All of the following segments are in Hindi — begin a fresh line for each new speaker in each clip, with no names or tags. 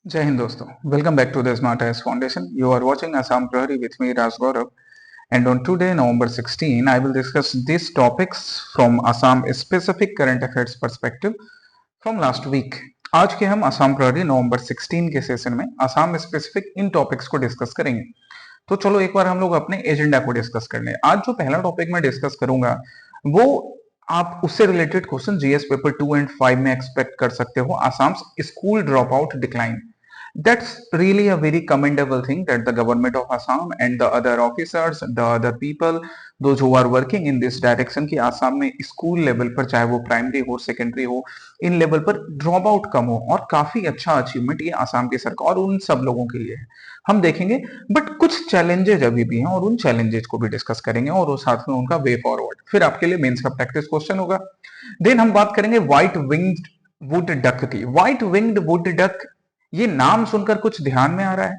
जय हिंद दोस्तों, welcome back to the Smart Eyes Foundation. You are watching Assam Prahari with me Raj Gaurav, and on today November 16 I will discuss these topics from Assam specific current affairs perspective from last week. आज के हम असम प्रहरी नवंबर 16 के सेशन में असम स्पेसिफिक इन टॉपिक्स को डिस्कस करेंगे। तो चलो एक बार हम लोग अपने एजेंडा को डिस्कस कर लें। आज जो पहला टॉपिक मैं डिस्कस करूंगा वो आप उससे related question GS paper 2 and 5 में एक्सपेक्ट कर सकते हो। Assam school drop out decline. That's really a very commendable thing that the government of Assam and the other officers, the other people, those who are working in this direction कि आसाम में स्कूल लेवल पर चाहे वो प्राइमरी हो सेकेंडरी हो इन लेवल पर ड्रॉप आउट कम हो, और काफी अच्छा अचीवमेंट ये आसाम की सरकार और उन सब लोगों के लिए है। हम देखेंगे बट कुछ चैलेंजेस अभी भी हैं और उन चैलेंजेस को भी डिस्कस करेंगे और वो साथ में उनका वे फॉरवर्ड। फिर आपके लिए मेंस का प्रैक्टिस क्वेश्चन होगा। देन हम बात करेंगे व्हाइट विंग्ड वुड डक की। व्हाइट विंग्ड वुड डक, ये नाम सुनकर कुछ ध्यान में आ रहा है?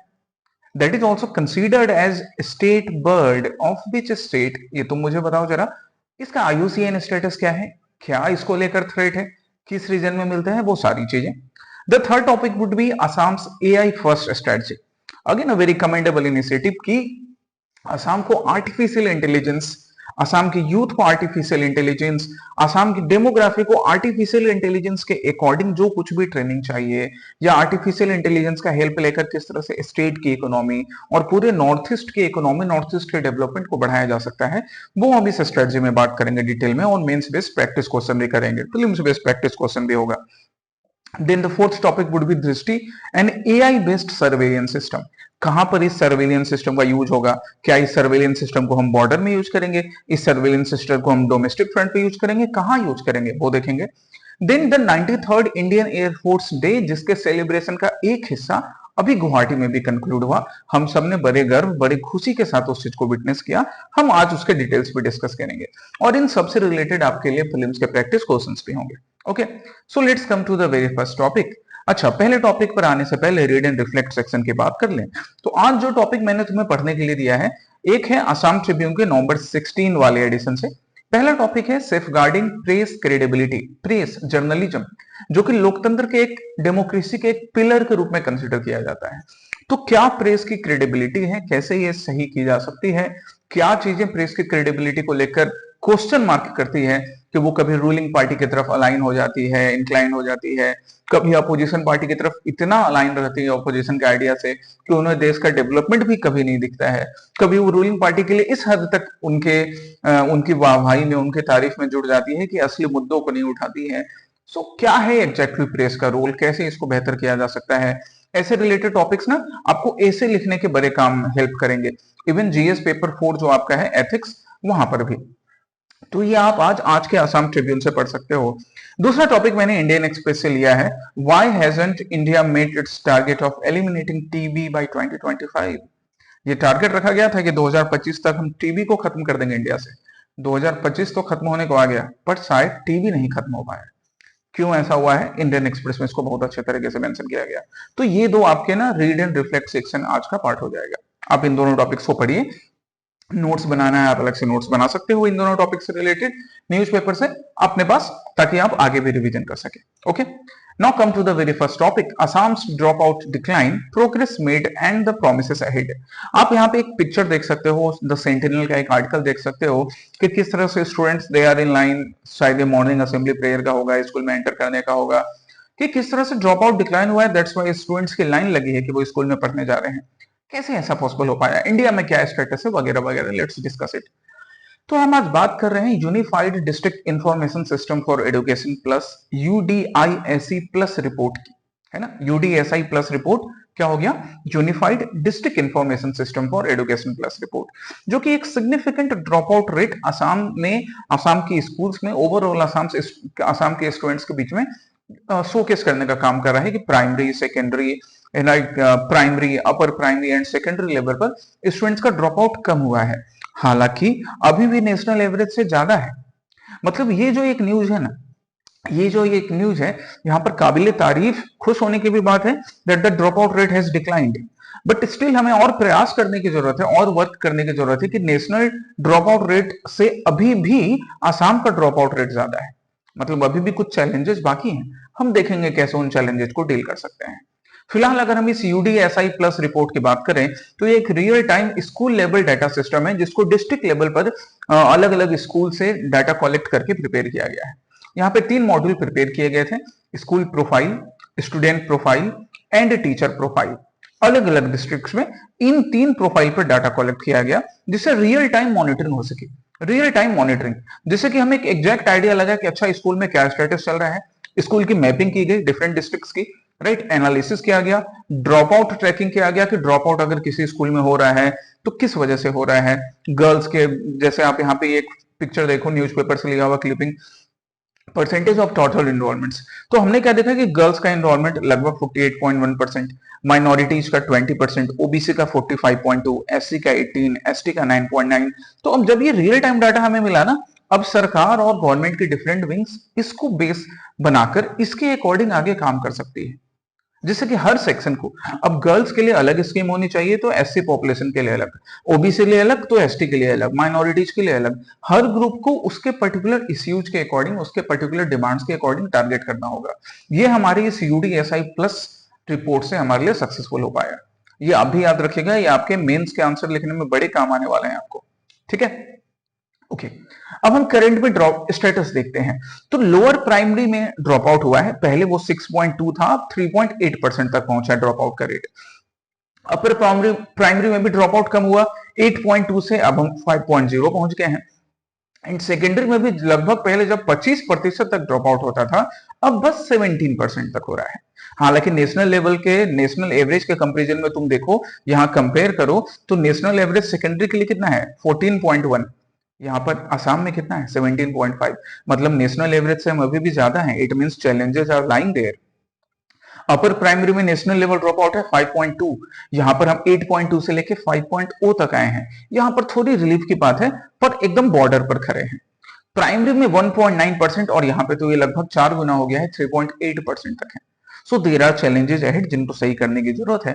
That is also considered as state bird of which state? ये तुम मुझे बताओ जरा, इसका आईयूसीएन स्टेटस क्या है, क्या इसको लेकर थ्रेट है, किस रीजन में मिलता है, वो सारी चीजें। The third topic would be Assam's AI first strategy. Again a very commendable initiative की असम को आर्टिफिशियल इंटेलिजेंस, असम की यूथ को आर्टिफिशियल इंटेलिजेंस, असम की डेमोग्राफी को आर्टिफिशियल इंटेलिजेंस के अकॉर्डिंग जो कुछ भी ट्रेनिंग चाहिए या आर्टिफिशियल इंटेलिजेंस का हेल्प लेकर किस तरह से स्टेट की इकोनॉमी और पूरे नॉर्थ ईस्ट की इकोनॉमी, नॉर्थ ईस्ट के डेवलपमेंट को बढ़ाया जा सकता है, वो हम इस स्ट्रेटजी में बात करेंगे डिटेल में। और मेंस बेस्ड प्रैक्टिस क्वेश्चन भी करेंगे, प्रीलिम्स बेस्ड प्रैक्टिस क्वेश्चन भी होगा। Then the fourth topic would be Drishti and AI based surveillance system. कहां पर इस सर्वेलेंस सिस्टम का यूज होगा? क्या इस सर्वेलेंस सिस्टम को हम बॉर्डर में यूज करेंगे, इस सर्वेलेंस सिस्टम को हम डोमेस्टिक फ्रंट पे यूज करेंगे, कहां यूज करेंगे वो देखेंगे। Then the 93rd Indian air force day, जिसके सेलिब्रेशन का एक हिस्सा अभी गुवाहाटी में भी कंक्लूड हुआ। हम सबने बड़े गर्व बड़े खुशी के साथ उस चीज को विटनेस किया। हम आज उसके डिटेल्स भी डिस्कस करेंगे और इन सबसे रिलेटेड आपके लिए फिल्म्स के प्रैक्टिस क्वेश्चंस भी होंगे। Okay, so let's come to the very first topic. अच्छा, पहले टॉपिक पर आने से पहले रीड एंड रिफ्लेक्ट सेक्शन की बात कर लें। तो आज जो टॉपिक मैंने तुम्हें पढ़ने के लिए दिया है, एक है असम ट्रिब्यून के नवंबर 16 वाले एडिशन से। पहला टॉपिक है safeguarding press credibility, press journalism, जो कि लोकतंत्र के एक डेमोक्रेसी के एक पिलर के रूप में कंसिडर किया जाता है। तो क्या प्रेस की क्रेडिबिलिटी है, कैसे ये सही की जा सकती है, क्या चीजें प्रेस की क्रेडिबिलिटी को लेकर क्वेश्चन मार्क करती है कि वो कभी रूलिंग पार्टी की तरफ अलाइन हो जाती है, इंक्लाइन हो जाती है, कभी अपोजिशन पार्टी की तरफ इतना अलाइन रहती है अपोजिशन के आइडिया से कि उन्हें देश का डेवलपमेंट भी कभी नहीं दिखता है, कभी वो रूलिंग पार्टी के लिए इस हद तक उनकी वाहवाही में, उनके तारीफ में जुड़ जाती है कि असली मुद्दों को नहीं उठाती है। सो क्या है एग्जैक्टली प्रेस का रोल, कैसे इसको बेहतर किया जा सकता है, ऐसे रिलेटेड टॉपिक्स ना आपको ऐसे लिखने के बड़े काम हेल्प करेंगे। इवन जीएस पेपर 4 जो आपका है एथिक्स, वहां पर भी। तो ये आप आज के असम ट्रिब्यून से पढ़ सकते हो। दूसरा टॉपिक मैंने इंडियन एक्सप्रेस से लिया है, why hasn't India made its target of eliminating TB by 2025। ये टारगेट रखा गया था कि 2025 तक हम टीबी को खत्म कर देंगे इंडिया से। 2025 तो खत्म होने को आ गया, पर शायद टीबी नहीं खत्म हो पाया। क्यों ऐसा हुआ है, इंडियन एक्सप्रेस में इसको बहुत अच्छे तरीके से मेंशन किया गया। तो ये दो आपके ना रीड एंड रिफ्लेक्ट सेक्शन आज का पार्ट हो जाएगा। आप इन दोनों टॉपिक्स को पढ़िए। नोट्स बनाना है आप अलग से नोट्स बना सकते हो इन दोनों टॉपिक से रिलेटेड न्यूज़पेपर से अपने पास, ताकि आप आगे भी रिवीजन कर सके। Okay, now come to the very first topic, Assam's drop out decline, progress made and the promises ahead. आप यहाँ पे एक पिक्चर देख सकते हो, द सेंटिनल का एक आर्टिकल देख सकते हो कि किस तरह से students they are in line, शायद ये मॉर्निंग असेंबली प्रेयर का होगा, स्कूल में एंटर करने का होगा, कि किस तरह से ड्रॉप आउट डिक्लाइन हुआ है। दैट्स व्हाई स्टूडेंट्स की लाइन लगी है कि वो स्कूल में पढ़ने जा रहे हैं। कैसे ऐसा पॉसिबल हो पाया, इंडिया में क्या स्टेटस है, वगैरह वगैरह, लेट्स डिस्कस इट। तो हम आज बात कर रहे हैं unified district information system for education plus, UDISE plus report की, है ना। यूडीएसआई प्लस रिपोर्ट क्या हो गया, unified district information system for education plus report, जो कि एक significant drop out rate Assam में, असम की स्कूल्स में, ओवरऑल असम के स्टूडेंट्स के बीच में शोकेस करने का काम कर रहा है कि primary secondary, primary, upper primary and secondary level पर स्टूडेंट्स का ड्रॉप आउट कम हुआ है। हालांकि अभी भी नेशनल एवरेज से ज्यादा है। मतलब ये जो एक न्यूज है ना, ये जो एक न्यूज है, यहाँ पर काबिले तारीफ खुश होने की भी बात है that the drop out rate has declined. But still हमें और प्रयास करने की जरूरत है और वर्क करने की जरूरत है कि नेशनल ड्रॉप आउट रेट से अभी भी आसाम का ड्रॉप आउट रेट ज्यादा है। मतलब अभी भी कुछ चैलेंजेस बाकी हैं, हम देखेंगे कैसे उन चैलेंजेस को डील कर सकते हैं। फिलहाल अगर हम इस यूडीएसआई प्लस रिपोर्ट की बात करें तो ये एक real time school level data system है जिसको डिस्ट्रिक्ट लेवल पर अलग अलग स्कूल से डाटा कलेक्ट करके प्रिपेयर किया गया है। यहाँ पे 3 मॉड्यूल प्रिपेयर किए गए थे, school profile, student profile and teacher profile. अलग अलग डिस्ट्रिक्ट्स में इन 3 प्रोफाइल पर डाटा कलेक्ट किया गया जिससे रियल टाइम मॉनिटरिंग हो सके। रियल टाइम मॉनिटरिंग जिससे कि हमें एक एग्जैक्ट आइडिया लगा कि अच्छा स्कूल में क्या स्टेटस चल रहा है, स्कूल की मैपिंग की गई डिफरेंट डिस्ट्रिक्ट्स की, राइट, एनालिसिस किया गया, ड्रॉप आउट ट्रैकिंग किया गया कि ड्रॉप आउट अगर किसी स्कूल में हो रहा है तो किस वजह से हो रहा है। गर्ल्स के जैसे आप यहाँ पे एक पिक्चर देखो, न्यूज़पेपर से लिया हुआ clipping, percentage of total enrolments. तो हमने क्या देखा कि गर्ल्स का इनरोलमेंट लगभग 48.1%, माइनॉरिटीज का 20%, ओबीसी का 45.2, एससी का 18, एसटी का 9.9। तो अब जब ये रियल टाइम डाटा हमें मिला ना, अब सरकार और गवर्नमेंट की डिफरेंट विंग्स इसको बेस बनाकर इसके अकॉर्डिंग आगे काम कर सकती है, जिससे कि हर सेक्शन को, अब गर्ल्स के लिए अलग स्कीम होनी चाहिए तो एससी पॉपुलेशन के लिए अलग, ओबीसी के लिए अलग तो एसटी के लिए अलग, माइनॉरिटीज के लिए अलग, हर ग्रुप को उसके पर्टिकुलर इश्यूज के अकॉर्डिंग, उसके पर्टिकुलर डिमांड्स के अकॉर्डिंग टारगेट करना होगा। ये हमारी इस यूडीएसआई प्लस रिपोर्ट से हमारे लिए सक्सेसफुल हो पाया। ये आप भी याद रखिएगा, ये आपके मेंस के आंसर लिखने में बड़े काम आने वाले हैं आपको, ठीक है। ओके, अब हम करंट में ड्रॉप स्टेटस देखते हैं। तो लोअर प्राइमरी में ड्रॉप आउट हुआ है, पहले वो 6.2 था, अब 3.8% तक पहुंचा ड्रॉप आउट का रेट। अपर प्राइमरी में भी ड्रॉप आउट कम हुआ, 8.2 से अब हम 5.0 पहुंच गए हैं। एंड सेकेंडरी में भी लगभग पहले जब 25% तक ड्रॉप आउट होता था, अब बस 17% तक हो रहा है। हालांकि नेशनल लेवल के, नेशनल एवरेज के कंपैरिजन में तुम देखो, यहां कंपेयर करो तो नेशनल एवरेज सेकेंडरी के लिए कितना है 14.1, यहाँ पर आसाम में कितना है 17.5, मतलब नेशनल एवरेज से हम अभी भी ज्यादा हैं। It means challenges are lying there. Upper primary में नेशनल लेवल ड्रॉप आउट है 5.2, यहाँ पर हम 8.2 से लेके 5.0 तक आए हैं। यहाँ पर थोड़ी रिलीफ की बात है, पर एकदम बॉर्डर पर खड़े हैं। प्राइमरी में 1.9% और यहाँ पे तो ये लगभग 4 गुना हो गया है, 3.8% तक है। So there are challenges ahead जिनको सही करने की जरूरत है।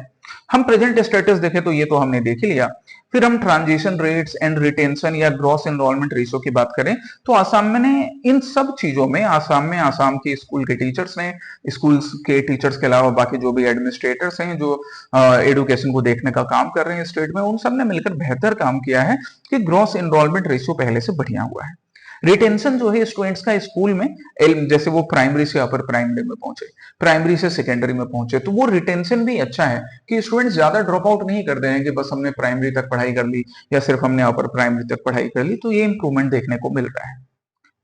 हम प्रेजेंट स्टेटस देखें तो ये तो हमने देख ही लिया। फिर हम ट्रांजिशन रेट्स एंड रिटेंशन या ग्रॉस एनरोलमेंट रेशियो की बात करें तो आसाम में ने इन सब चीजों में आसाम के स्कूल के टीचर्स ने, स्कूल के टीचर्स के अलावा बाकी जो भी एडमिनिस्ट्रेटर्स हैं जो एडुकेशन को देखने का काम कर रहे हैं स्टेट में, उन सब ने मिलकर बेहतर काम किया है कि ग्रॉस एनरोलमेंट रेशियो पहले से बढ़िया हुआ है। रिटेंशन जो है स्टूडेंट्स का स्कूल में, जैसे वो प्राइमरी से अपर प्राइमरी में पहुंचे, प्राइमरी से सेकेंडरी में पहुंचे, तो वो रिटेंशन भी अच्छा है कि स्टूडेंट्स ज्यादा ड्रॉप आउट नहीं कर रहे हैं कि बस हमने प्राइमरी तक पढ़ाई कर ली या सिर्फ हमने अपर प्राइमरी तक पढ़ाई कर ली। तो ये इंप्रूवमेंट देखने को मिल रहा है,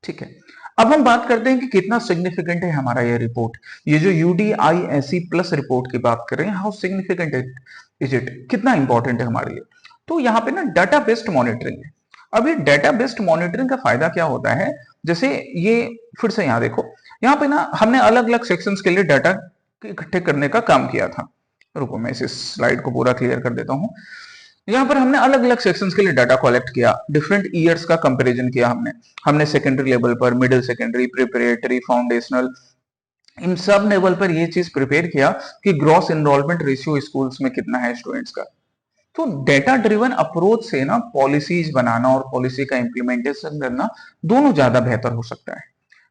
ठीक है। अब हम बात करते हैं कि कितना सिग्निफिकेंट है हमारा ये रिपोर्ट, ये जो यूडीआईएसई प्लस रिपोर्ट की बात कर रहे हैं, हाउ सिग्निफिकेंट इज इट, कितना इंपॉर्टेंट है हमारे लिए। तो यहाँ पे ना डाटा बेस्ड मॉनिटरिंग है। अब ये डाटा बेस्ड मॉनिटरिंग का फायदा क्या होता है, जैसे ये फिर से यहाँ देखो, यहाँ पे ना हमने अलग अलग सेक्शंस के लिए डाटा इकट्ठे करने का काम किया था। रुको मैं इस स्लाइड को पूरा क्लियर कर देता हूँ। यहाँ पर हमने अलग अलग सेक्शंस के लिए डाटा कलेक्ट किया, डिफरेंट ईयर्स का कंपैरिजन किया हमने सेकेंडरी लेवल पर, मिडिल सेकेंडरी, प्रिपरेटरी, फाउंडेशनल, इन सब लेवल पर ये चीज प्रिपेयर किया कि ग्रॉस एनरोलमेंट रेशियो स्कूल्स में कितना है स्टूडेंट्स का। तो डेटा ड्रिवन अप्रोच से ना पॉलिसीज बनाना और पॉलिसी का इंप्लीमेंटेशन करना दोनों ज्यादा बेहतर हो सकता है।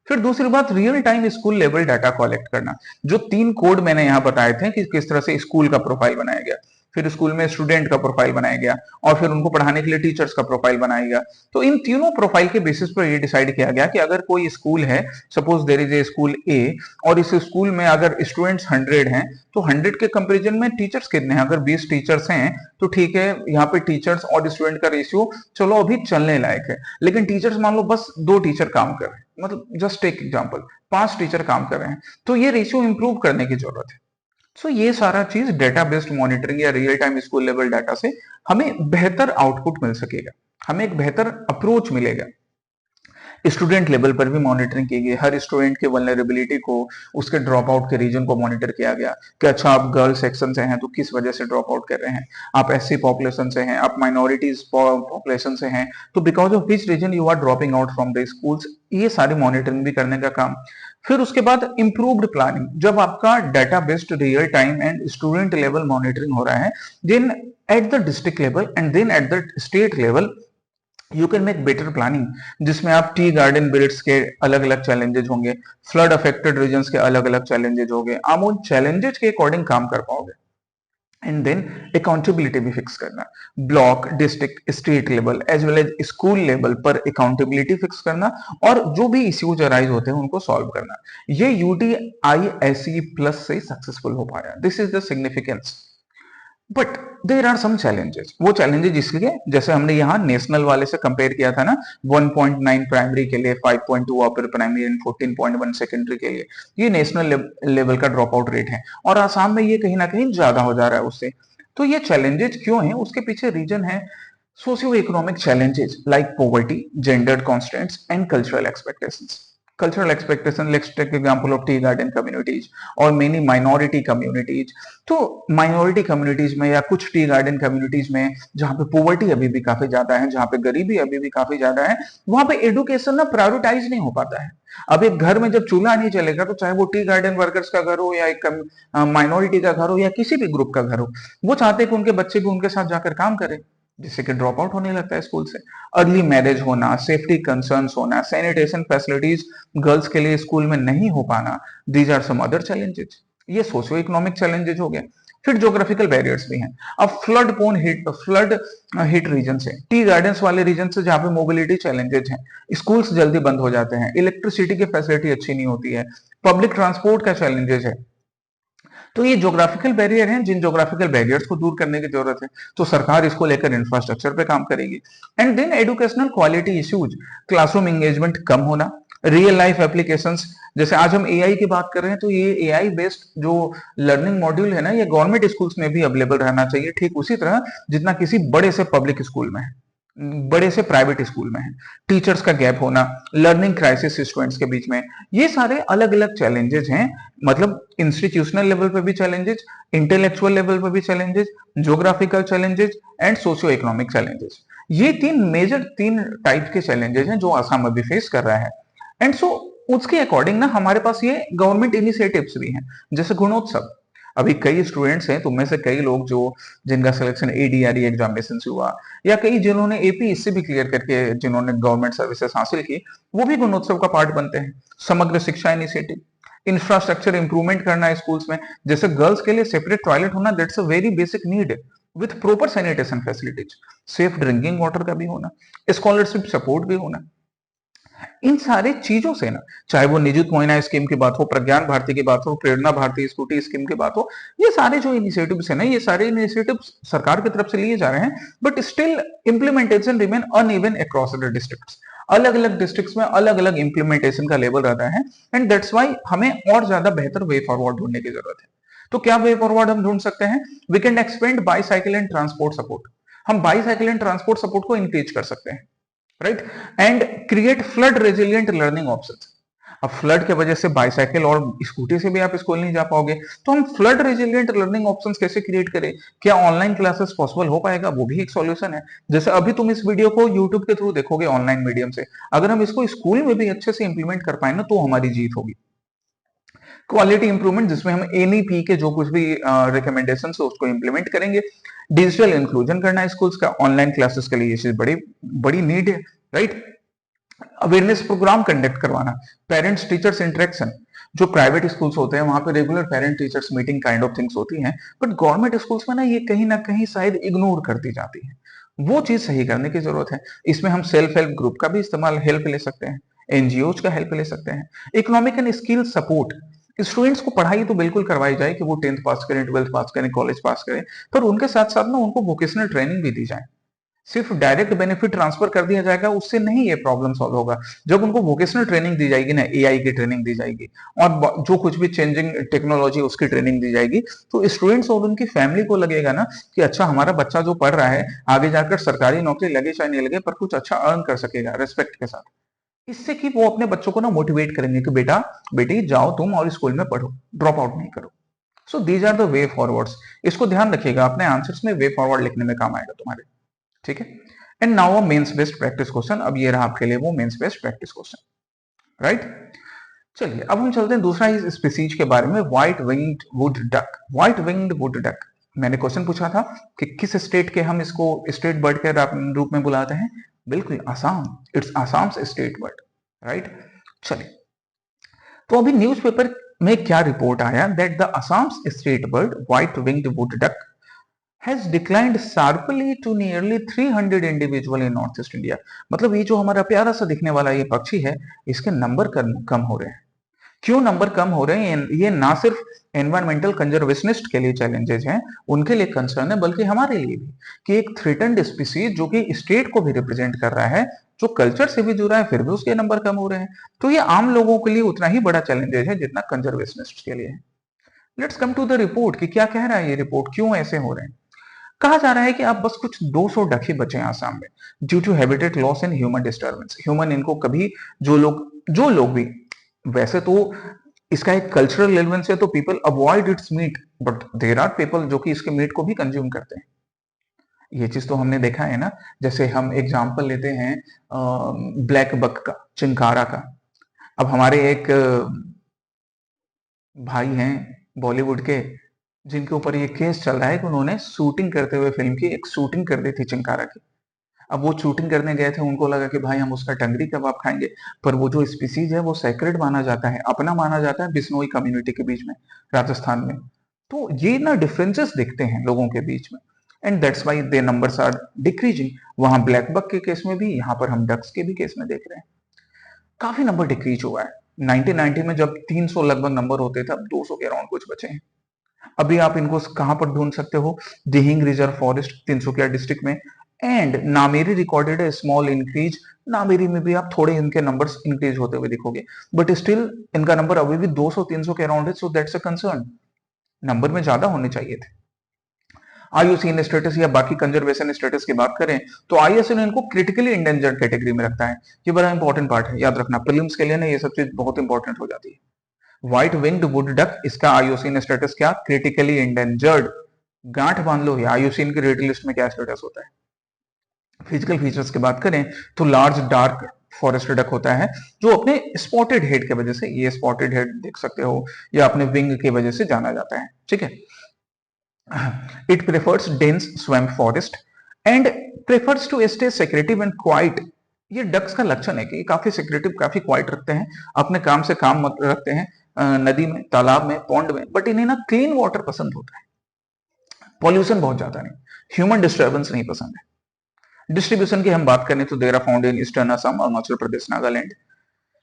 फिर दूसरी बात, real time school level data collect करना। जो 3 कोड मैंने यहाँ बताए थे कि किस तरह से स्कूल का प्रोफाइल बनाया गया, फिर स्कूल में स्टूडेंट का प्रोफाइल बनाया गया और फिर उनको पढ़ाने के लिए टीचर्स का प्रोफाइल बनाया गया। तो इन तीनों प्रोफाइल के बेसिस पर ये डिसाइड किया गया कि अगर कोई स्कूल है, suppose there is a school A, और इस स्कूल में अगर स्टूडेंट्स 100 हैं तो 100 के कंपैरिजन में टीचर्स कितने हैं, अगर 20 टीचर्स हैं तो ठीक है, यहाँ पे टीचर्स और स्टूडेंट का रेशियो चलो अभी चलने लायक है। लेकिन टीचर्स मान लो बस 2 टीचर काम कर रहे हैं, मतलब जस्ट टेक एग्जांपल 5 टीचर काम कर रहे हैं, तो ये रेशियो इंप्रूव करने की जरूरत है। सो ये सारा चीज डेटा बेस्ड मॉनिटरिंग या real time school level data से हमें बेहतर आउटपुट मिल सकेगा, हमें एक बेहतर अप्रोच मिलेगा। स्टूडेंट लेवल पर भी मॉनिटरिंग की गई, हर स्टूडेंट के वल्नरेबिलिटी को, उसके ड्रॉप आउट के रीजन को मॉनिटर किया गया कि अच्छा आप गर्ल सेक्शन से हैं तो किस वजह से ड्रॉप आउट कर रहे हैं, आप एससी पॉपुलेशन से हैं, आप माइनॉरिटीज पॉपुलेशन से हैं तो because of which reason you are dropping out from the schools. ये सारी मॉनिटरिंग भी करने का काम। फिर उसके बाद इंप्रूव्ड प्लानिंग, जब आपका data based real time and student level monitoring हो रहा है, then at the district level and then at the state level you can make better planning, जिसमें आप टी गार्डन बिल्ड्स के अलग अलग चैलेंजेस होंगे, फ्लड अफेक्टेड रीजन्स के अलग अलग चैलेंजेस होंगे, आप उन चैलेंजेस के अकॉर्डिंग काम कर पाओगे। एंड देन अकाउंटेबिलिटी भी फिक्स करना, block, district, state level as well as school level पर अकाउंटेबिलिटी फिक्स करना, और जो भी इश्यूज अराइज होते हैं उनको सॉल्व करना। ये UTISE प्लस से सक्सेसफुल हो पाया। This is the significance. But there are some challenges. वो चैलेंजेस इसलिए, जैसे हमने यहाँ नेशनल वाले से कंपेयर किया था ना, 1.9 प्राइमरी के लिए, 5.2 अपर प्राइमरी एंड 14.1 सेकेंडरी के लिए, ये नेशनल लेवल का ड्रॉप आउट रेट है, और आसाम में ये कहीं ना कहीं ज्यादा हो जा रहा है उससे। तो ये चैलेंजेस क्यों है, उसके पीछे रीजन है socio economic challenges like poverty, gender constants and cultural expectations. Cultural expectation, let's take example of tea garden communities और many minority communities। तो माइनॉरिटी कम्युनिटीज में या कुछ टी गार्डन कम्युनिटीज में जहां पे पोवर्टी अभी भी काफी ज्यादा है, जहां पे गरीबी अभी भी काफी ज्यादा है, वहां पे एडुकेशन ना प्रायोरिटाइज नहीं हो पाता है। अब एक घर में जब चूल्हा नहीं चलेगा, तो चाहे वो टी गार्डन वर्कर्स का घर हो या एक माइनॉरिटी का घर हो या किसी भी ग्रुप का घर हो, वो चाहते हैं कि उनके बच्चे भी उनके साथ जाकर काम करें, जिससे कि ड्रॉप आउट होने लगता है स्कूल से। अर्ली मैरिज होना, सेफ्टी कंसर्न्स होना, सैनिटेशन फैसिलिटीज गर्ल्स के लिए स्कूल में नहीं हो पाना, these are some other challenges. ये सोशियो इकोनॉमिक चैलेंजेस हो गए। फिर ज्योग्राफिकल बैरियर्स भी हैं। अब फ्लड हिट रीजन से, टी गार्डन्स वाले रीजन से जहां पे मोबिलिटी चैलेंजेस हैं, स्कूल्स जल्दी बंद हो जाते हैं, इलेक्ट्रिसिटी की फैसिलिटी अच्छी नहीं होती है, पब्लिक ट्रांसपोर्ट का चैलेंजेस है। तो ये ज्योग्राफिकल बैरियर हैं, जिन ज्योग्राफिकल बैरियर्स को दूर करने की जरूरत है, तो सरकार इसको लेकर इंफ्रास्ट्रक्चर पे काम करेगी। And then educational quality issues, classroom engagement कम होना, रियल लाइफ एप्लीकेशंस, जैसे आज हम एआई की बात कर रहे हैं, तो ये एआई बेस्ड जो लर्निंग मॉड्यूल है ना, ये गवर्नमेंट स्कूल्स में भी अवेलेबल रहना चाहिए, ठीक उसी तरह जितना किसी बड़े से पब्लिक स्कूल में है, बड़े से प्राइवेट स्कूल में है। टीचर्स का गैप होना, लर्निंग क्राइसिस स्टूडेंट्स के बीच में, ये सारे अलग अलग चैलेंजेस हैं। मतलब इंस्टीट्यूशनल लेवल पे भी चैलेंजेस, इंटेलेक्चुअल लेवल पे भी challenges, geographical challenges and socio economic challenges. ये तीन टाइप के चैलेंजेस हैं जो आसाम अभी फेस कर रहा है। एंड सो उसके अकॉर्डिंग ना हमारे पास ये गवर्नमेंट इनिशिएटिव्स भी हैं, जैसे गुणोत्सव। अभी कई स्टूडेंट्स हैं, तुम में से कई लोग जो जिनका सिलेक्शन ADRE एग्जामिनेशन से हुआ, या कई जिन्होंने AP इससे भी क्लियर करके जिन्होंने गवर्नमेंट सर्विसेज हासिल की, वो भी गुणोत्सव का पार्ट बनते हैं। समग्र शिक्षा इनिशिएटिव, इंफ्रास्ट्रक्चर इंप्रूवमेंट करना है स्कूल्स में, जैसे गर्ल्स के लिए सेपरेट टॉयलेट होना, that's a very basic need with proper sanitation facilities, safe drinking water का भी होना, स्कॉलरशिप सपोर्ट भी होना। इन सारे चीजों से ना, चाहे वो निजुत मोइना स्कीम की बात हो, प्रज्ञान भारती की बात हो, प्रेरणा भारती स्कूटी स्कीम की बात हो, ये सारे जो इनिशिएटिव्स है ना, ये सारे इनिशिएटिव्स सरकार की तरफ से लिए जा रहे हैं, but still implementation remain uneven across the districts. अलग अलग डिस्ट्रिक्ट्स में अलग अलग इंप्लीमेंटेशन का लेवल रहता है, एंड दैट्स वाई हमें और ज्यादा बेहतर वे फॉरवर्ड ढूंढने की जरूरत है। तो क्या वे फॉरवर्ड हम ढूंढ सकते हैं? We can expand bicycle and transport support. हम बाईसाइकिल एंड ट्रांसपोर्ट सपोर्ट को इंक्रीज कर सकते हैं, right, and create flood resilient learning options. अब फ्लड के वजह से बाईसाइकिल और स्कूटी से भी आप स्कूल नहीं जा पाओगे, तो हम फ्लड रेजिलियंट लर्निंग ऑप्शंस कैसे क्रिएट करें? क्या ऑनलाइन क्लासेस पॉसिबल हो पाएगा? वो भी एक सॉल्यूशन है। जैसे अभी तुम इस वीडियो को यूट्यूब के थ्रू देखोगे ऑनलाइन मीडियम से, अगर हम इसको स्कूल में भी अच्छे से इंप्लीमेंट कर पाए ना, तो हमारी जीत होगी। क्वालिटी इंप्रूवमेंट, जिसमें हम NEP के जो कुछ भी रिकमेंडेशन है उसको इंप्लीमेंट करेंगे। डिजिटल इंक्लूजन करना है स्कूल्स का, ऑनलाइन क्लासेस के लिए ये चीज बड़ी बड़ी नीड है, राइट। अवेयरनेस प्रोग्राम कंडक्ट करवाना, पेरेंट्स टीचर्स इंटरेक्शन। जो प्राइवेट स्कूल्स होते हैं वहां पे regular parent teachers meeting kind of things होती हैं, बट गवर्नमेंट स्कूल्स में ना कहीं शायद इग्नोर कर दी जाती है। वो चीज सही करने की जरूरत है। इसमें हम सेल्फ हेल्प ग्रुप का भी इस्तेमाल, हेल्प ले सकते हैं, NGOs का हेल्प ले सकते हैं। Economic and skill support, students को पढ़ाई तो बिल्कुल करवाई जाए कि वो 10th पास करें, 12th पास करें, कॉलेज पास करें, पर उनके साथ साथ ना उनको वोकेशनल ट्रेनिंग भी दी जाए। सिर्फ डायरेक्ट बेनिफिट ट्रांसफर कर दिया जाएगा, उससे नहीं ये प्रॉब्लम सॉल्व होगा। जब उनको वोकेशनल ट्रेनिंग दी जाएगी ना, AI की ट्रेनिंग दी जाएगी, और जो कुछ भी चेंजिंग टेक्नोलॉजी उसकी ट्रेनिंग दी जाएगी, तो स्टूडेंट्स और उनकी फैमिली को लगेगा ना कि अच्छा, हमारा बच्चा जो पढ़ रहा है आगे जाकर सरकारी नौकरी लगे चाहे नहीं लगे, पर कुछ अच्छा अर्न कर सकेगा रेस्पेक्ट के साथ। इससे कि वो अपने बच्चों को ना मोटिवेट करेंगे कि बेटा बेटी जाओ तुम और स्कूल में पढ़ो, ड्रॉप आउट नहीं करो। So these are the way forwards. इसको ध्यान रखिएगा, अपने आंसर्स में वे फॉरवर्ड लिखने में काम आएगा तुम्हारे, ठीक है। And now a mains based practice question. अब ये रहा आपके लिए वो mains based practice question, right. चलिए अब हम चलते हैं दूसरा इस स्पीसीज के बारे में, white winged wood duck. White winged wood duck, मैंने क्वेश्चन पूछा था कि किस स्टेट के हम इसको स्टेट बर्ड के रूप में बुलाते हैं? बिल्कुल Assam, it's Assam state bird, right. चलिए, तो अभी न्यूज़पेपर में क्या रिपोर्ट आया that the Assam state bird white winged wood duck has declined sharply to nearly 300 individual in north east India. मतलब ये जो हमारा प्यारा सा दिखने वाला ये पक्षी है, इसके नंबर कम हो रहे हैं। क्यों नंबर कम हो रहे हैं? ये ना सिर्फ एनवायरमेंटल कंजर्वेशनिस्ट के लिए चैलेंजेस हैं, उनके लिए कंसर्न है, बल्कि हमारे लिए भी कि एक थ्रेटन्ड स्पीसीज जो कि स्टेट को भी रिप्रेजेंट कर रहा है, जो कल्चर से भी जुड़ा है, फिर भी उसके नंबर कम हो रहे हैं। तो ये आम लोगों के लिए उतना ही बड़ा चैलेंजेस है जितना कंजर्वेशनिस्ट के लिए है। Let's come to the report कि क्या कह रहा है ये रिपोर्ट, क्यों ऐसे हो रहे हैं। कहा जा रहा है कि अब बस कुछ 200 डक ही बचे हैं आसाम में due to habitat loss and human disturbance. Human इनको कभी जो लोग भी, वैसे तो इसका एक कल्चरल रेलेवेंस है, तो people avoid its meat, but there are people जो कि इसके मीट को भी कंज्यूम करते हैं। ये चीज तो हमने देखा है ना। जैसे हम एग्जांपल लेते हैं ब्लैक बक का, चिंकारा का। अब हमारे एक भाई हैं बॉलीवुड के, जिनके ऊपर ये केस चल रहा है कि उन्होंने शूटिंग करते हुए फिल्म की एक शूटिंग कर दी थी चिंकारा की। अब वो शूटिंग करने गए थे, उनको लगा कि भाई हम उसका टंगरी कबाब खाएंगे, पर वो जो स्पीसीज है वो सैक्रेड माना जाता है, अपना माना जाता है बिश्नोई कम्युनिटी के बीच में, राजस्थान में। तो ये ना डिफरेंसेस दिखते हैं लोगों के बीच में, and that's why they numbers are decreasing. वहां ब्लैक बक के केस में भी, यहाँ पर हम डक्स के भी केस में देख रहे हैं काफी नंबर डिक्रीज हुआ है। 1990 में जब 300 लगभग नंबर होते थे, अब 200 के अराउंड कुछ बचे हैं। अभी आप इनको कहां पर ढूंढ सकते हो? Dihing reserve forest, Tinsukia district में, एंड नामेरी रिकॉर्डेड है स्मॉल इंक्रीज। नामेरी में भी आप थोड़े इनके नंबर्स इंक्रीज होते हुए दिखोगे, बट स्टिल इनका नंबर अभी भी 200-300 के अराउंड है, so that's a concern. Number में ज्यादा होने चाहिए थे। आईयूसीएन स्टेटस या बाकी कंजर्वेशन स्टेटस की बात करें तो आईयूसीएन इनको क्रिटिकली इंडेंजर्ड कैटेगरी में रखता है। ये बड़ा इंपॉर्टेंट पार्ट है, याद रखना प्रीलिम्स के लिए ना, ये सब चीज बहुत इंपॉर्टेंट हो जाती है। व्हाइट विंग्ड वुड डक, इसका आईयूसीएन स्टेटस क्या? Critically endangered. गांठ बांध लो, आईयूसीएन की रेड लिस्ट में क्या स्टेटस होता है। फिजिकल फीचर्स की बात करें तो लार्ज डार्क फॉरेस्ट डक होता है, जो अपने स्पॉटेड हेड की वजह से, ये स्पॉटेड हेड देख सकते हो, या अपने विंग की वजह से जाना जाता है, ठीक है। It prefers dense swamp forest and prefers to stay secretive and quiet. ये डक्स का लक्षण है कि ये काफी सेक्रेटिव, काफी क्वाइट रखते हैं, अपने काम से काम मत रखते हैं, नदी में, तालाब में, पॉन्ड में, बट इन्हें ना क्लीन वाटर पसंद होता है, पॉल्यूशन बहुत ज्यादा नहीं, ह्यूमन डिस्टर्बेंस नहीं पसंद है। डिस्ट्रीब्यूशन की हम बात करें तो there are found in eastern Assam, Arunachal Pradesh, Nagaland,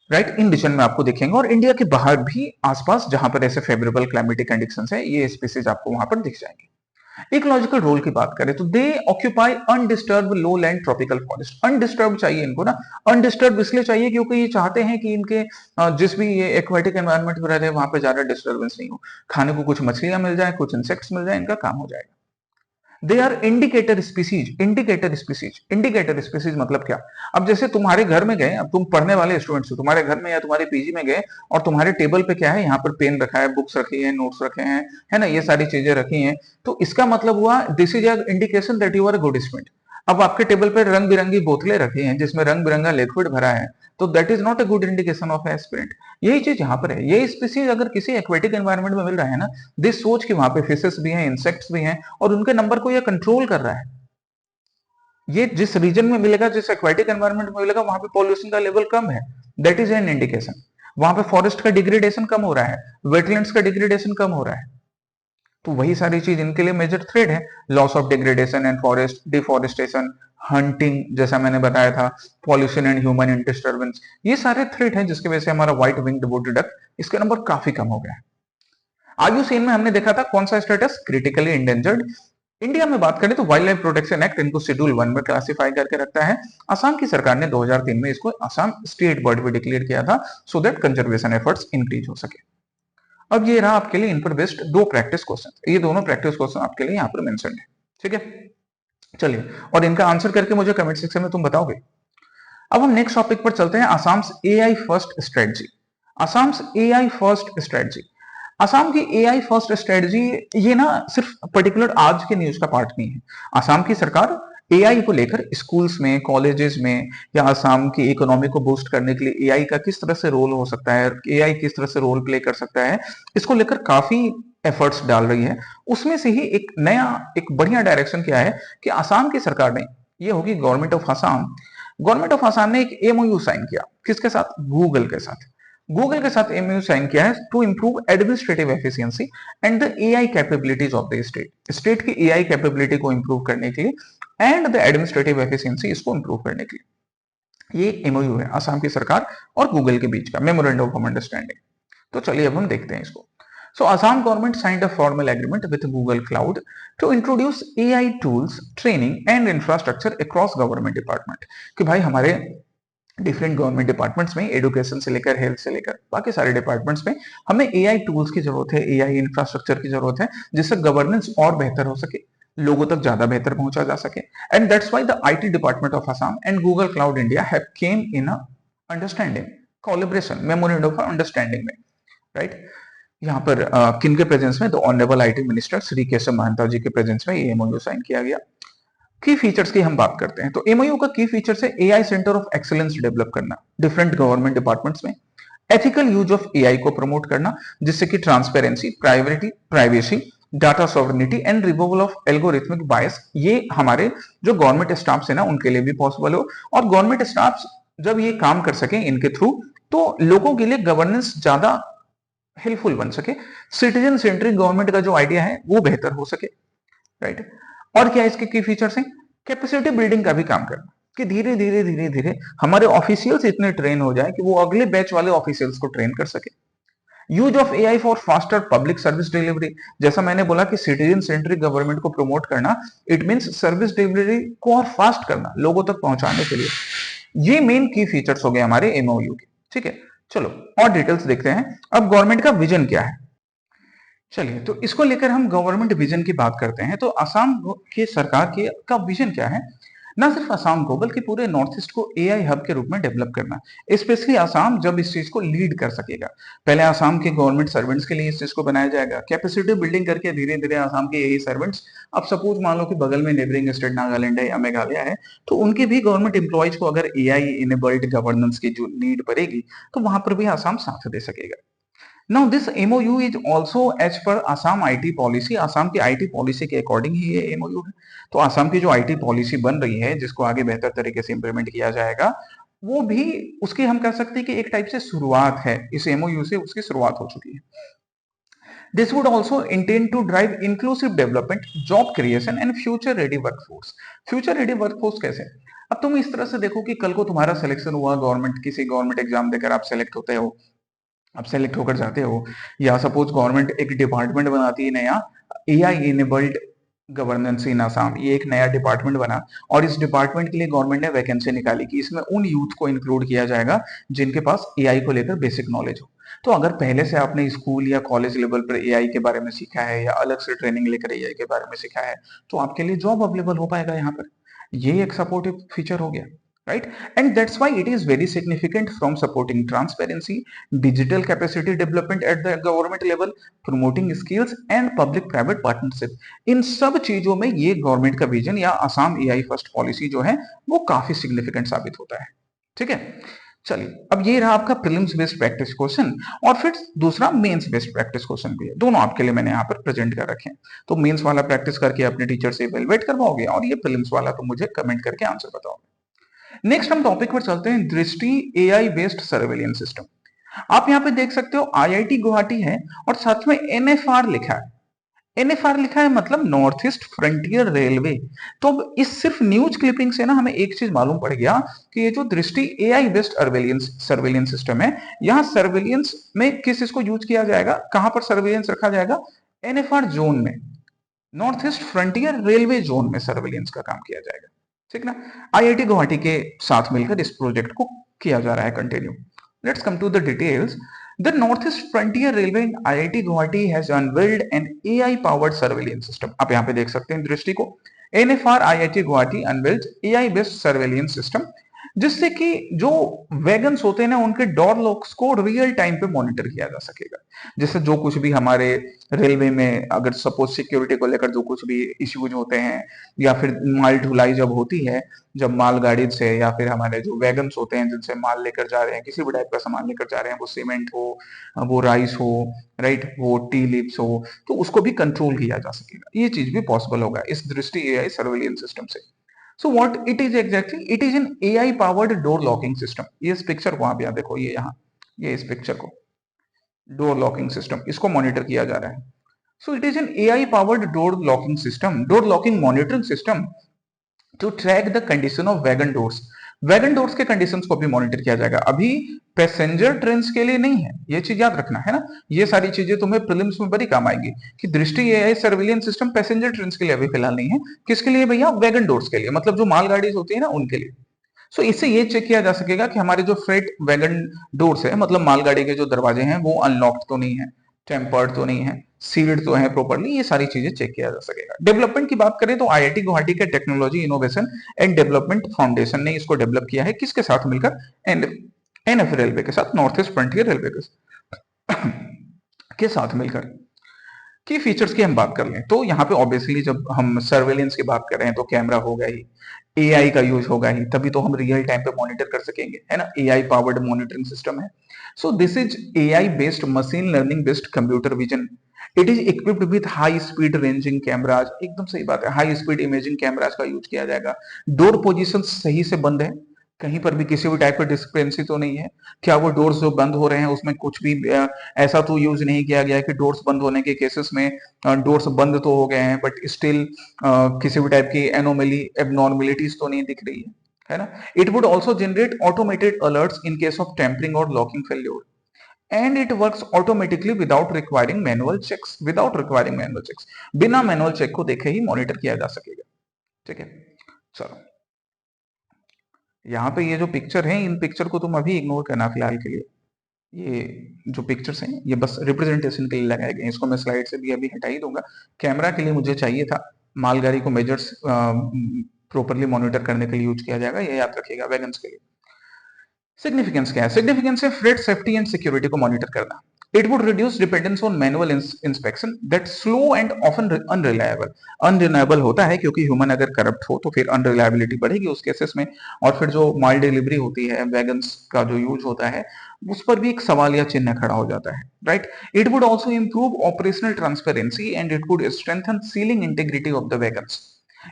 right. इन रीजन में आपको दिखेंगे, और इंडिया के बाहर भी आसपास जहां पर ऐसे फेवरेबल क्लाइमेटिक कंडीशंस है, ये स्पीसीज आपको वहां पर दिख जाएंगे। इकोलॉजिकल रोल की बात करें तो they occupy undisturb low land tropical forest. Undisturb चाहिए इनको ना, अनडिस्टर्ब इसलिए चाहिए क्योंकि ये चाहते हैं कि इनके जिस भी ये एक्वेटिक एनवायरनमेंट में रहते हैं वहां पे ज्यादा डिस्टर्बेंस नहीं हो, खाने को कुछ मछलियां मिल जाए, कुछ इंसेक्ट्स मिल जाए, इनका काम हो जाएगा। They are indicator species. Indicator species मतलब क्या? अब जैसे तुम्हारे घर में गए, अब तुम पढ़ने वाले स्टूडेंट्स हो, तुम्हारे घर में या तुम्हारे पीजी में गए, और तुम्हारे टेबल पे क्या है, यहाँ पर पेन रखा है, बुक्स रखी है, नोट्स रखे हैं, है ना, ये सारी चीजें रखी हैं, तो इसका मतलब हुआ this is an indication that you are a good student. अब आपके टेबल पे रंग बिरंगी बोतलें रखी हैं जिसमें रंग बिरंगा लिक्विड भरा है, तो that is not a good indication of aspirant. यही चीज यहाँ पर है। ये स्पीसीज अगर किसी एक्वेटिक एनवायरनमेंट में मिल रहा है ना, दिस सोच कि वहां पे फिशेस भी हैं, इंसेक्ट्स भी हैं, और उनके नंबर को ये कंट्रोल कर रहा है। ये जिस रीजन में मिलेगा, जिस एक्वेटिक एनवायरनमेंट में मिलेगा, वहां पे पॉल्यूशन का लेवल कम है, दैट इज एन इंडिकेशन। वहां पे फॉरेस्ट का डिग्रेडेशन कम हो रहा है, वेटलैंड्स का डिग्रेडेशन कम हो रहा है, तो वही सारी चीज इनके लिए मेजर थ्रेट है। Loss of degradation and forest deforestation, hunting जैसा मैंने बताया था, पॉल्यूशन एंड ह्यूमन डिस्टर्बेंस, ये सारे थ्रेट हैं जिसकी वजह से हमारा व्हाइट विंग्ड वुड डक, इसके नंबर काफी कम हो गए हैं। आयुसीएन में हमने देखा था कौन सा स्टेटस? Critically endangered. इंडिया में बात करें तो वाइल्ड लाइफ प्रोटेक्शन एक्ट इनको शेड्यूल 1 में क्लासिफाई करके रखता है। असम की सरकार ने 2003 में इसको असम स्टेट बर्ड भी डिक्लेयर किया था, so that conservation efforts increase हो सके। अब ये रहा आपके लिए इन पर बेस्ड दो प्रैक्टिस क्वेश्चन, ये दोनों प्रैक्टिस क्वेश्चन आपके लिए यहाँ पर मेंशन है, ठीक है। चलिए, और इनका आंसर करके मुझे कमेंट सेक्शन में तुम बताओगे। अब हम नेक्स्ट टॉपिक पर चलते हैं, Assam AI first strategy. Assam AI first strategy, Assam की एआई फर्स्ट स्ट्रेटजी, ये ना सिर्फ पर्टिकुलर आज के न्यूज का पार्ट नहीं है। असम की सरकार एआई को लेकर स्कूल्स में, कॉलेजेस में, या असम की इकोनॉमी को बूस्ट करने के लिए एआई का किस तरह से रोल हो सकता है, एआई किस तरह से रोल प्ले कर सकता है, इसको लेकर काफी एफर्ट्स डाल रही है। उसमें से ही एक नया, एक बढ़िया डायरेक्शन क्या है कि असम की सरकार ने, ये होगी government of Assam, government of Assam ने एक एमओयू साइन किया, किसके साथ? गूगल के साथ। गूगल के साथ एमओयू साइन किया है to improve administrative efficiency and the AI capabilities of the state. State की एआई कैपेबिलिटी को इंप्रूव करने के लिए एंड द एडमिनिस्ट्रेटिव एफिशिएंसी इसको इंप्रूव करने के लिए ये एमओयू है असम की सरकार और गूगल के बीच का मेमोरेंडम ऑफ अंडरस्टैंडिंग। तो चलिए अब हम देखते हैं इसको। So Assam government signed a formal agreement with Google Cloud to introduce AI tools, training and infrastructure across government department। कि भाई हमारे डिफरेंट गवर्नमेंट डिपार्टमेंट्स में एजुकेशन से लेकर हेल्थ से लेकर बाकी सारे डिपार्टमेंट्स में हमें एआई टूल्स की जरूरत है, एआई इंफ्रास्ट्रक्चर की जरूरत है, जिससे गवर्नेंस और बेहतर हो सके, लोगों तक ज्यादा बेहतर पहुंचा जा सके। And that's why the IT department of Assam and Google cloud India have came in a understanding collaboration memorandum of understanding में, राइट। यहाँ पर किन के प्रेजेंस में? The honourable IT minister Shri Keshav Mahanta ji के प्रेजेंस में ये एमओयू साइन किया गया। की फीचर्स की हम बात करते हैं तो एमओयू का की फीचर्स है AI centre of excellence develop करना डिफरेंट गवर्नमेंट डिपार्टमेंट्स में, एथिकल यूज ऑफ एआई को प्रमोट करना जिससे कि transparency, privacy, data sovereignty and removal of algorithmic बायस ये हमारे जो गवर्नमेंट स्टाफ है ना उनके लिए भी पॉसिबल हो, और गवर्नमेंट स्टाफ जब ये काम कर सके इनके थ्रू तो लोगों के लिए गवर्नेंस ज्यादा हेल्पफुल बन सके, सिटीजन सेंट्रिक गवर्नमेंट का जो आइडिया है वो बेहतर हो सके, राइट। और क्या इसके की फीचर्स हैं? कैपेसिटी बिल्डिंग का भी काम करना कि धीरे धीरे हमारे ऑफिशियल्स इतने ट्रेन हो जाए कि वो अगले बैच वाले ऑफिशियल्स को ट्रेन कर सके। Use of AI for faster public service delivery, जैसा मैंने बोला कि सिटीजन सेंट्रिक गवर्नमेंट को प्रमोट करना, इट मींस सर्विस डिलीवरी को और फास्ट करना लोगों तक पहुंचाने के लिए। ये मेन की फीचर्स हो गए हमारे एमओयू के, ठीक है। चलो और डिटेल्स देखते हैं। अब गवर्नमेंट का विजन क्या है, चलिए तो इसको लेकर हम गवर्नमेंट विजन की बात करते हैं। तो असम की सरकार की का विजन क्या है? ना सिर्फ असम को बल्कि पूरे नॉर्थ ईस्ट को एआई हब के रूप में डेवलप करना, स्पेशली असम जब इस चीज को लीड कर सकेगा। पहले असम के गवर्नमेंट सर्वेंट्स के लिए इस चीज को बनाया जाएगा, कैपेसिटी बिल्डिंग करके धीरे धीरे असम के यही सर्वेंट्स, अब सपोज मान लो कि बगल में नेबरिंग स्टेट नागालैंड है या मेघालय है, तो उनके भी गवर्नमेंट एम्प्लॉयज को अगर एआई इनेबल्ड गवर्नेंस की जो नीड पड़ेगी तो वहां पर भी असम साथ दे सकेगा। Now this MOU is also as per Assam IT policy, Assam की आईटी पॉलिसी के अकॉर्डिंग ही ये MOU है। तो असम की जो आईटी पॉलिसी बन रही है जिसको आगे बेहतर तरीके से इंप्लीमेंट किया जाएगा, वो भी उसकी हम कह सकते हैं कि एक टाइप से शुरुआत है, इस MOU से उसकी शुरुआत हो चुकी है। This would also intend to drive inclusive development, job creation and future ready workforce। future ready workforce कैसे? अब तुम इस तरह से देखो कि कल को तुम्हारा सिलेक्शन हुआ, गवर्नमेंट किसी गवर्नमेंट एग्जाम देकर आप सेलेक्ट होते हो, आप सेलेक्ट होकर जाते हो, या सपोज गवर्नमेंट एक डिपार्टमेंट बनाती है नया, एआई इनेबल्ड गवर्नेंस इन आसाम, ये एक नया डिपार्टमेंट बना और इस डिपार्टमेंट के लिए गवर्नमेंट ने वैकेंसी निकाली कि इसमें उन यूथ को इंक्लूड किया जाएगा जिनके पास एआई को लेकर बेसिक नॉलेज हो। तो अगर पहले से आपने स्कूल या कॉलेज लेवल पर एआई के बारे में सीखा है या अलग से ट्रेनिंग लेकर एआई के बारे में सीखा है तो आपके लिए जॉब अवेलेबल हो पाएगा यहाँ पर। ये एक सपोर्टिव फीचर हो गया, right? And that's why it is very significant from supporting transparency, digital capacity development at the government level, promoting skills and public private partnership। इन सब चीजों में ये गवर्नमेंट का विजन या असम एआई फर्स्ट पॉलिसी जो है वो काफी सिग्निफिकेंट साबित होता है, ठीक है। चलिए अब ये रहा आपका प्रीलिम्स बेस्ड प्रैक्टिस क्वेश्चन और फिर दूसरा मेंस बेस्ड प्रैक्टिस क्वेश्चन भी है, दोनों आपके लिए मैंने यहाँ पर प्रेजेंट कर रखे हैं। तो मेंस वाला प्रैक्टिस करके अपने टीचर से इवैल्यूएट करवाओगे और ये प्रीलिम्स वाला तो मुझे कमेंट करके आंसर बताओगे। नेक्स्ट हम टॉपिक पर चलते हैं, दृष्टि एआई बेस्ड सर्वेलेंस सिस्टम। आप यहाँ पे देख सकते हो आईआईटी गुवाहाटी है और साथ में एनएफआर लिखा है। एनएफआर लिखा है मतलब नॉर्थ ईस्ट फ्रंटियर रेलवे। तो अब इस सिर्फ न्यूज क्लिपिंग से ना हमें एक चीज मालूम पड़ गया कि ये जो दृष्टि एआई बेस्ड सर्वेलेंस सिस्टम है, यहाँ सर्वेलेंस में किस चीज को यूज किया जाएगा, कहां पर सर्वेलेंस रखा जाएगा? एनएफआर जोन में, north East Frontier railway zone में सर्वेलेंस का काम किया जाएगा, ठीक ना। आईआईटी गुवाहाटी के साथ मिलकर इस प्रोजेक्ट को किया जा रहा है continue. Let's come to the details. The North East Frontier Railway in IIT Guwahati has unveiled an AI powered surveillance system. आप यहाँ पे देख सकते हैं दृष्टि को, NFR IIT Guwahati unveiled AI based surveillance system, जिससे कि जो वैगन्स होते हैं ना उनके डोर लॉक्स को रियल टाइम पे मॉनिटर किया जा सकेगा। जैसे जो कुछ भी हमारे रेलवे में अगर सपोज सिक्योरिटी को लेकर जो कुछ भी इश्यूज होते हैं या फिर माल ढुलाई जब होती है, जब माल गाड़ी से या फिर हमारे जो वैगन्स होते हैं जिनसे माल लेकर जा रहे हैं, किसी भी टाइप का सामान लेकर जा रहे हैं, वो सीमेंट हो, वो राइस हो, राइट, वो टी लिप्स हो, तो उसको भी कंट्रोल किया जा सकेगा। ये चीज भी पॉसिबल होगा इस दृष्टि एआई सर्वेलेंस सिस्टम से। So what it is exactly? It is an AI powered door locking system. ये इस पिक्चर को आप यहाँ देखो, ये यहाँ, ये इस पिक्चर को, डोर लॉकिंग सिस्टम, इसको मॉनिटर किया जा रहा है. So it is an AI powered door locking system, door locking monitoring system to track the condition of wagon doors. Wagon doors के कंडीशंस को भी मॉनिटर किया जाएगा. अभी पैसेंजर ट्रेन के लिए नहीं है, ये चीज याद रखना है ना. ये सारी चीजें तुम्हें प्रीलिम्स में बड़ी काम आएगी कि दृष्टि AI surveillance system passenger train के लिए अभी फिलहाल नहीं है. किसके लिए भैया? वैगन डोर्स के लिए, मतलब जो मालगाड़ी होती है ना उनके लिए. सो इससे ये चेक किया जा सकेगा कि हमारे जो फ्रेट वैगन डोर्स है, मतलब मालगाड़ी के जो दरवाजे हैं वो अनलॉक्ड तो नहीं है, टेम्पर्ड तो नहीं है, सील्ड तो है प्रॉपर्ली. ये सारी चीजें चेक किया जा सकेगा. डेवलपमेंट की बात करें तो आईआईटी गुवाहाटी के technology innovation and development foundation ने इसको डेवलप किया है. किसके साथ मिलकर? एनएफ रेलवे के साथ, नॉर्थ ईस्ट फ्रंटियर रेलवे के साथ मिलकर. की फीचर्स की हम बात कर लें तो यहाँ पे ऑब्वियसली जब हम सर्वेलेंस की बात कर रहे हैं तो कैमरा होगा ही, एआई का यूज होगा ही, तभी तो हम रियल टाइम पे मॉनिटर कर सकेंगे, है ना. एआई पावर्ड मॉनिटरिंग सिस्टम है. So this is AI based machine learning based computer vision. It is equipped with high speed ranging cameras. एकदम सही बात है, हाई स्पीड इमेजिंग कैमराज का यूज किया जाएगा. डोर पोजीशन सही से बंद है, कहीं पर भी किसी भी टाइप का डिस्क्रिपेंसी तो नहीं है. क्या वो डोर्स जो बंद हो रहे हैं उसमें कुछ भी ऐसा तो यूज नहीं किया गया है कि डोर्स बंद होने के केसेस में डोर्स बंद तो हो गए हैं बट स्टिल किसी भी टाइप की एनोमली एबनॉर्मेलिटीज तो नहीं दिख रही है ना. It would also generate automated alerts in case of tampering और locking failure. And it works automatically without requiring manual checks. बिना मैनुअल चेक को देखे ही मॉनिटर किया जा सकेगा. ठीक है, चलो यहाँ पे ये जो पिक्चर है, इन पिक्चर को तुम अभी इग्नोर करना फिलहाल के लिए. ये जो पिक्चर्स हैं ये बस रिप्रेजेंटेशन के लिए लगाए गए हैं. इसको मैं स्लाइड से भी अभी हटा ही दूंगा. कैमरा के लिए मुझे चाहिए था, मालगाड़ी को मेजर्स प्रॉपरली मॉनिटर करने के लिए यूज किया जाएगा, ये याद रखिएगा वैगन्स के लिए. सिग्निफिकेंस क्या है? सिग्निफिकेंस है फ्रेट सेफ्टी एंड सिक्योरिटी को मॉनिटर करना. It would reduce dependence on manual inspection that slow and often unreliable. Unreliable होता है क्योंकि ह्यूमन अगर करप्ट हो तो फिर अनरिलायबिलिटी बढ़ेगी उस केसेस में. और फिर जो माल डिलीवरी होती है, वैगन्स का जो यूज होता है, उस पर भी एक सवाल या चिन्ह खड़ा हो जाता है, right. It would also improve operational transparency and it would strengthen ceiling integrity of the wagons.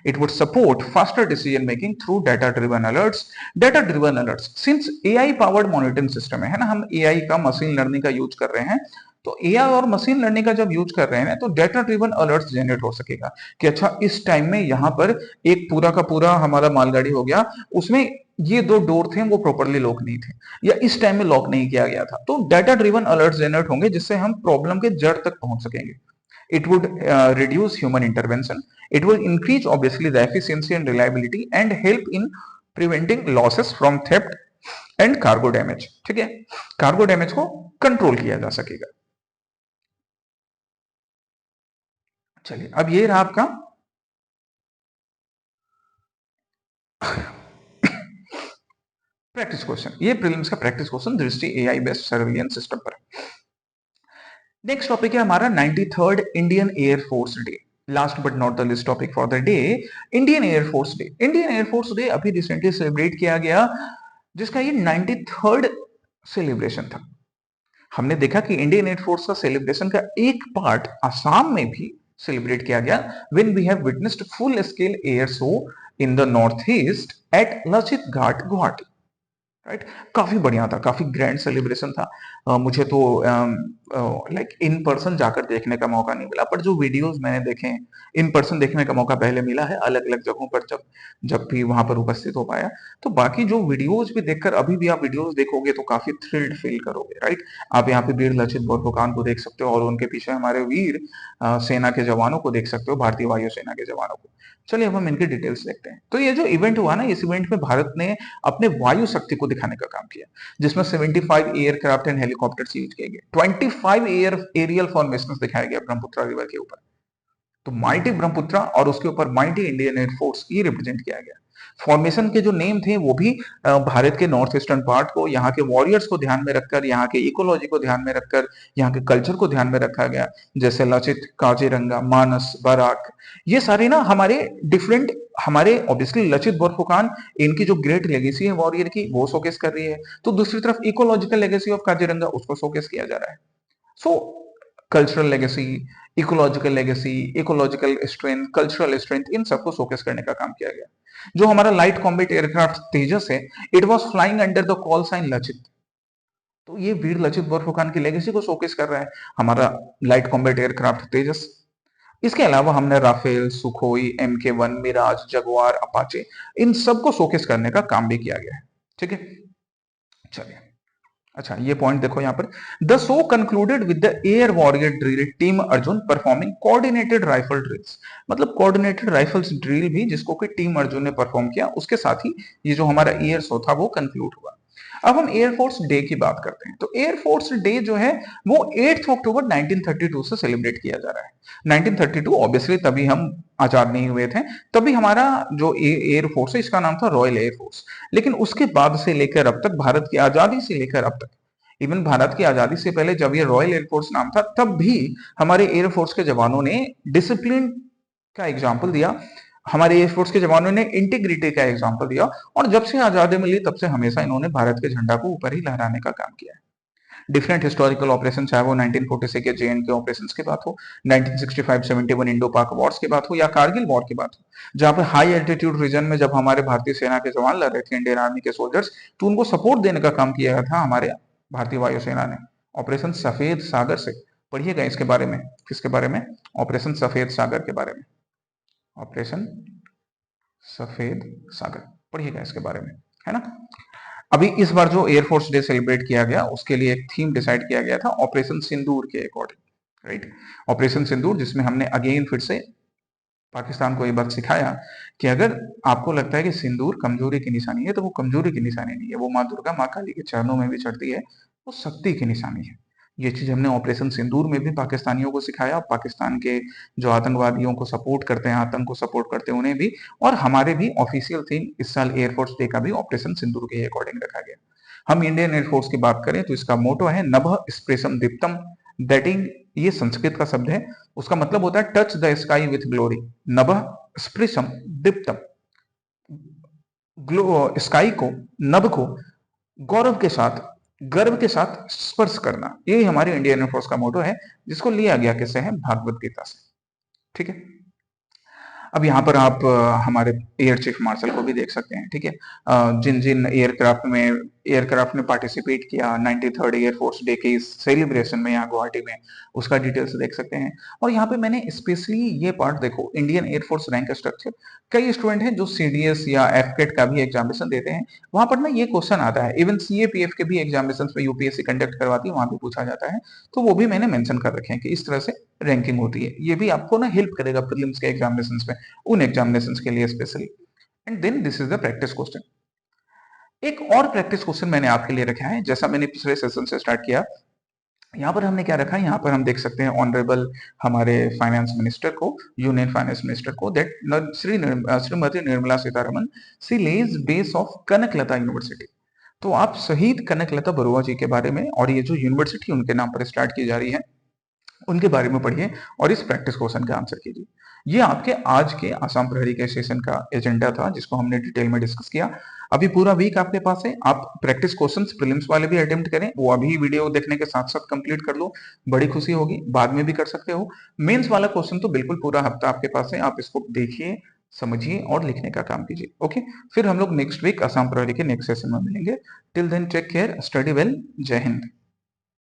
It would support faster decision making through data driven alerts. Data driven alerts, since AI powered monitoring system है ना, हम AI का मशीन लर्निंग का यूज कर रहे हैं, तो AI और मशीन लर्निंग का जब यूज कर रहे हैं तो डेटा ड्रिवन अलर्ट्स जनरेट हो सकेगा कि अच्छा इस टाइम में यहाँ पर एक पूरा का पूरा हमारा मालगाड़ी हो गया, उसमें ये दो डोर थे वो प्रॉपरली लॉक नहीं थे, या इस टाइम में लॉक नहीं किया गया था. तो डेटा ड्रिवन अलर्ट्स जनरेट होंगे जिससे हम प्रॉब्लम के जड़ तक पहुंच सकेंगे. It would reduce human intervention. It will increase obviously the efficiency and reliability and help in preventing losses from theft and cargo damage. ठीक है, कार्गो डैमेज को कंट्रोल किया जा सकेगा. चलिए अब ये रहा आपका प्रैक्टिस क्वेश्चन. ये प्रीलिम्स का प्रैक्टिस क्वेश्चन दृष्टि एआई बेस्ड सर्विलियंस सिस्टम पर. नेक्स्ट टॉपिक है हमारा 93rd Indian air force day. Last but not the list topic for the day, Indian air force day. Indian air force day अभी रिसेंटली सेलिब्रेट किया गया, जिसका ये 93rd सेलिब्रेशन था. हमने देखा कि इंडियन एयरफोर्स का सेलिब्रेशन का एक पार्ट असम में भी सेलिब्रेट किया गया when we have witnessed full scale air show in the North East at Lachit Ghat Guwahati. Right, काफी बढ़िया था, काफी ग्रैंड सेलिब्रेशन था. मुझे तो लाइक इन पर्सन जाकर देखने का मौका नहीं मिला, पर जो वीडियोस मैंने देखे इन पर्सन देखने का मौका पहले मिला है अलग अलग जगहों पर, जब जब भी वहां पर उपस्थित हो पाया. तो बाकी जो वीडियोस भी देखकर अभी भी आप वीडियोस देखोगे तो काफी थ्रिल्ड फील करोगे, राइट. आप यहाँ पे वीर लचित बोरफुकान को देख सकते हो और उनके पीछे हमारे वीर सेना के जवानों को देख सकते हो, भारतीय वायु सेना के जवानों को. चलिए अब हम इनके डिटेल्स देखते हैं. तो ये जो इवेंट हुआ ना, इस इवेंट में भारत ने अपने वायु शक्ति को दिखाने का काम किया, जिसमें 75 एयरक्राफ्ट एंड हेलीकॉप्टर्स यूज किए गए, 25 एरियल फॉर्मेशंस दिखाए गए ब्रह्मपुत्रा रिवर के ऊपर. तो माइटी ब्रह्मपुत्रा और उसके ऊपर माइटी इंडियन एयरफोर्स ये रिप्रेजेंट किया गया. फॉर्मेशन के जो नेम थे वो भी भारत के नॉर्थ ईस्टर्न पार्ट को, यहाँ के वॉरियर्स को ध्यान में रखकर, यहाँ के इकोलॉजी को ध्यान में रखकर, यहाँ के कल्चर को ध्यान में रखा गया. जैसे लचित, काजीरंगा, मानस, बराक, ये सारे ना हमारे डिफरेंट, हमारे ऑब्वियसली लचित बोरफुकान, इनकी जो ग्रेट लेगेसी है वॉरियर की वो शोकेस कर रही है. तो दूसरी तरफ इकोलॉजिकल लेगेसी ऑफ काजीरंगा उसको शोकेस किया जा रहा है. So cultural legacy, ecological strength, cultural strength, इन सबको शोकेस करने का काम किया गया। जो हमारा लाइट कॉम्बैट एयरक्राफ्ट तेजस है, it was flying under the call sign Lachit. तो ये वीर लचित बोरफुकन की लेगेसी को शोकेस कर रहा है हमारा लाइट कॉम्बैट एयरक्राफ्ट तेजस। इसके अलावा हमने Rafale, Sukhoi, MK1, Mirage, Jaguar, Apache, इन सबको शोकेस करने का काम भी किया गया है। ठीक है, चलिए। अच्छा, ये पॉइंट देखो यहां पर, the show concluded with the air warrior drill team Arjun performing coordinated rifle drills. मतलब कोऑर्डिनेटेड राइफल्स ड्रिल भी जिसको कि टीम अर्जुन ने परफॉर्म किया, उसके साथ ही ये जो हमारा एयर शो था वो कंक्लूड हुआ। अब हम एयरफोर्स डे की बात करते हैं। तो एयरफोर्स डे जो है वो 8 अक्टूबर 1932 से सेलिब्रेट किया जा रहा है। 1932 ऑब्वियसली तभी हम आजाद नहीं हुए थे, तभी हमारा जो एयरफोर्स है इसका नाम था रॉयल एयरफोर्स। लेकिन उसके बाद से लेकर अब तक, भारत की आजादी से लेकर अब तक, इवन भारत की आजादी से पहले जब ये रॉयल एयरफोर्स नाम था, तब भी हमारे एयरफोर्स के जवानों ने डिसिप्लिन का एग्जाम्पल दिया, हमारे एयरफोर्स के जवानों ने इंटीग्रिटी का एग्जाम्पल दिया, और जब से आजादी मिली तब से हमेशा इन्होंने भारत के झंडा को ऊपर ही लहराने का काम किया है। डिफरेंट हिस्टोरिकल ऑपरेशन, चाहे वो 1946 के JNK ऑपरेशंस की बात हो, 1965-71 इंडो पाक वॉर्स की बात हो, या कारगिल वॉर की बात हो, जहां पे हाई एल्टीट्यूड रीजन में जब हमारे भारतीय सेना के जवान लड़ रहे थे, इंडियन आर्मी के सोल्जर्स, तो उनको सपोर्ट देने का काम किया था हमारे भारतीय वायुसेना ने, ऑपरेशन सफेद सागर से। पढ़िएगा इसके बारे में, किसके बारे में, ऑपरेशन सफेद सागर के बारे में, ऑपरेशन सफेद सागर, पढ़िएगा इसके बारे में, है ना। अभी इस बार जो एयरफोर्स डे सेलिब्रेट किया गया उसके लिए एक थीम डिसाइड किया गया था ऑपरेशन सिंदूर के अकॉर्डिंग, राइट। ऑपरेशन सिंदूर, जिसमें हमने अगेन फिर से पाकिस्तान को ये बात सिखाया कि अगर आपको लगता है कि सिंदूर कमजोरी की निशानी है, तो वो कमजोरी की निशानी नहीं है, वो माँ दुर्गा, माँ काली के चरणों में भी चढ़ती है, वो शक्ति की निशानी है। ये चीज हमने ऑपरेशन सिंदूर में भी पाकिस्तानियों को सिखाया, पाकिस्तान के जो आतंकवादियों को सपोर्ट करते हैं, आतंक को सपोर्ट करते हैं, उन्हें भी। और हमारे भी ऑफिशियल थीम इस साल एयरफोर्स डे का भी ऑपरेशन सिंदूर के अकॉर्डिंग रखा गया। हम इंडियन एयरफोर्स की बात करें तो इसका मोटो है नभः स्पृशम दीप्तम। दैटिंग, ये संस्कृत का शब्द है, उसका मतलब होता है touch the sky with glory. नभः स्पृशम दीप्तम, स्काई को, नभ को गौरव के साथ, गर्व के साथ स्पर्श करना, ये हमारे इंडियन एयरफोर्स का मोटो है, जिसको लिया गया किससे है, भागवत गीता से। ठीक है, अब यहाँ पर आप हमारे एयर चीफ मार्शल को भी देख सकते हैं। ठीक है, जिन जिन एयरक्राफ्ट ने पार्टिसिपेट किया 93rd एयरफोर्स डे के इस सेलिब्रेशन में यहाँ गुवाहाटी में, उसका डिटेल्स देख सकते हैं। और यहाँ पे मैंने स्पेशली ये पार्ट देखो, इंडियन एयरफोर्स रैंक स्ट्रक्चर। कई स्टूडेंट हैं जो CDS या FCAT का भी एग्जामिनेशन देते हैं, वहां पर ना ये क्वेश्चन आता है, इवन CAPF के भी एग्जामिनेशन में UPSC कंडक्ट करवाती है, वहां भी पूछा जाता है। तो वो भी मैंने मेंशन कर रखे हैं कि इस तरह से रैंकिंग होती है। ये भी आपको ना हेल्प करेगा प्रीलिम्स के एग्जामिनेशंस में, उन एग्जामिनेशंस के लिए specially. And then this is the practice question. एक और प्रैक्टिस क्वेश्चन मैंने आपके लिए रखा है, जैसा मैंने पिछले सेशन से स्टार्ट किया। यहाँ पर हमने क्या रखा है, यहाँ पर हम देख सकते हैं ऑनरेबल हमारे फाइनेंस मिनिस्टर को, यूनियन फाइनेंस मिनिस्टर को, that Shrimati Nirmala Sitharaman, she lays base of Kanaklata university. तो आप शहीद कनकलता बरुआ जी के बारे में, और ये जो यूनिवर्सिटी उनके नाम पर स्टार्ट की जा रही है, उनके बारे में पढ़िए और इस प्रैक्टिस क्वेश्चन का आंसर कीजिए। ये आपके आज के आसाम प्रहरी के सेशन का एजेंडा था, जिसको हमने डिटेल में डिस्कस किया। अभी पूरा वीक आपके पास है, आप प्रैक्टिस क्वेश्चंस प्रीलिम्स वाले भी अटेम्प्ट करें, वो अभी वीडियो देखने के साथ साथ कंप्लीट कर लो, बड़ी खुशी होगी। बाद में भी कर सकते हो। मेंस वाला क्वेश्चन तो बिल्कुल पूरा हफ्ता आपके पास है, आप इसको देखिए, समझिए और लिखने का काम कीजिए। ओके, फिर हम लोग नेक्स्ट वीक आसाम प्रहरी के नेक्स्ट सेशन में मिलेंगे। Till then take care, study well, जय हिंद।